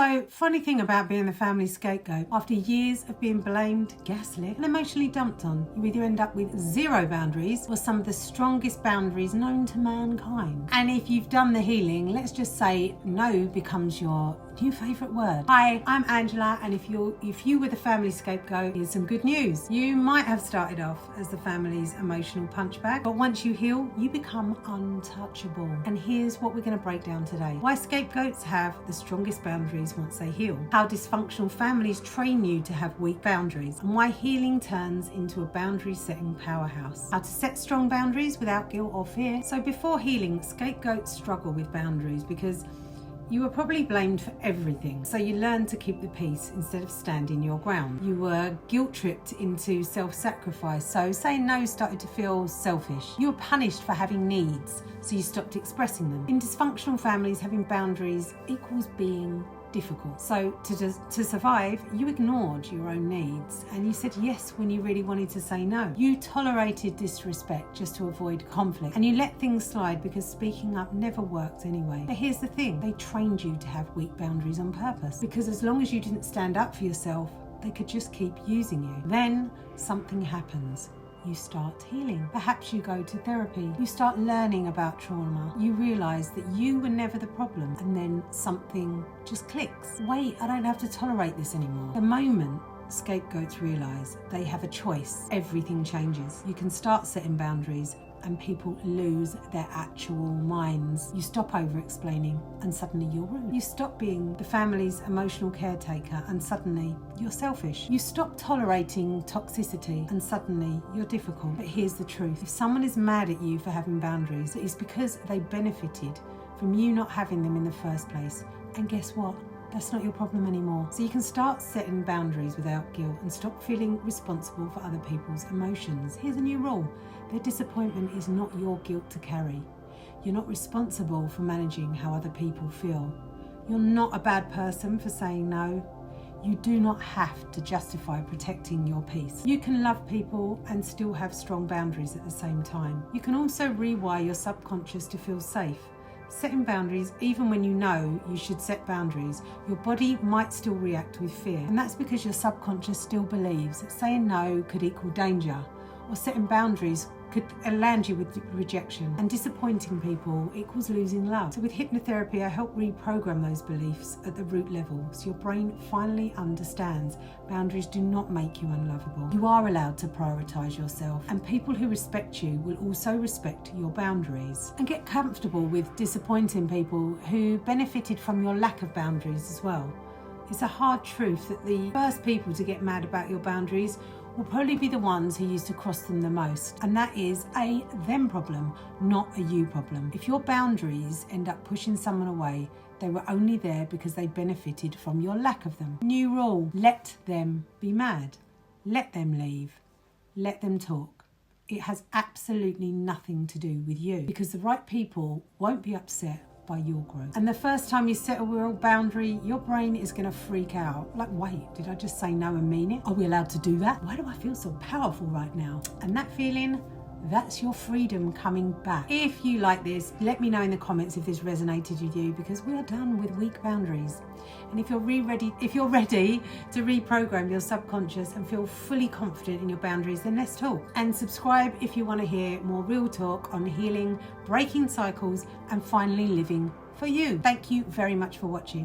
So, funny thing about being the family scapegoat, after years of being blamed, gaslit, and emotionally dumped on, you either end up with zero boundaries or some of the strongest boundaries known to mankind. And if you've done the healing, let's just say no becomes your new favourite word. Hi, I'm Angela, and if you were the family scapegoat, here's some good news. You might have started off as the family's emotional punchbag, but once you heal, you become untouchable. And here's what we're going to break down today. Why scapegoats have the strongest boundaries once they heal. How dysfunctional families train you to have weak boundaries. And why healing turns into a boundary-setting powerhouse. How to set strong boundaries without guilt or fear. So before healing, scapegoats struggle with boundaries because you were probably blamed for everything, so you learned to keep the peace instead of standing your ground. You were guilt-tripped into self-sacrifice, so saying no started to feel selfish. You were punished for having needs, so you stopped expressing them. In dysfunctional families, having boundaries equals being difficult. So to survive, you ignored your own needs and you said yes when you really wanted to say no. You tolerated disrespect just to avoid conflict, and you let things slide because speaking up never worked anyway. But here's the thing, they trained you to have weak boundaries on purpose, because as long as you didn't stand up for yourself, they could just keep using you. Then something happens. You start healing. Perhaps you go to therapy. You start learning about trauma. You realise that you were never the problem, and then something just clicks. Wait, I don't have to tolerate this anymore. The moment scapegoats realise they have a choice, everything changes. You can start setting boundaries and people lose their actual minds. You stop over-explaining and suddenly you're rude. You stop being the family's emotional caretaker and suddenly you're selfish. You stop tolerating toxicity and suddenly you're difficult. But here's the truth. If someone is mad at you for having boundaries, it's because they benefited from you not having them in the first place. And guess what? That's not your problem anymore. So you can start setting boundaries without guilt and stop feeling responsible for other people's emotions. Here's a new rule. Their disappointment is not your guilt to carry. You're not responsible for managing how other people feel. You're not a bad person for saying no. You do not have to justify protecting your peace. You can love people and still have strong boundaries at the same time. You can also rewire your subconscious to feel safe. Setting boundaries, even when you know you should set boundaries, your body might still react with fear. And that's because your subconscious still believes that saying no could equal danger, or setting boundaries could land you with rejection, and disappointing people equals losing love. So with hypnotherapy, I help reprogram those beliefs at the root level, so your brain finally understands boundaries do not make you unlovable. You are allowed to prioritise yourself, and people who respect you will also respect your boundaries. And get comfortable with disappointing people who benefited from your lack of boundaries as well. It's a hard truth that the first people to get mad about your boundaries will probably be the ones who used to cross them the most. And that is a them problem, not a you problem. If your boundaries end up pushing someone away, they were only there because they benefited from your lack of them. New rule, let them be mad. Let them leave. Let them talk. It has absolutely nothing to do with you, because the right people won't be upset by your growth. And the first time you set a real boundary, your brain is going to freak out. Like, wait, did I just say no and mean it? Are we allowed to do that? Why do I feel so powerful right now? And that feeling, that's your freedom coming back. If you like this, let me know in the comments if this resonated with you, because we are done with weak boundaries. And if you're ready to reprogram your subconscious and feel fully confident in your boundaries, then let's talk. And subscribe if you want to hear more real talk on healing, breaking cycles, and finally living for you. Thank you very much for watching.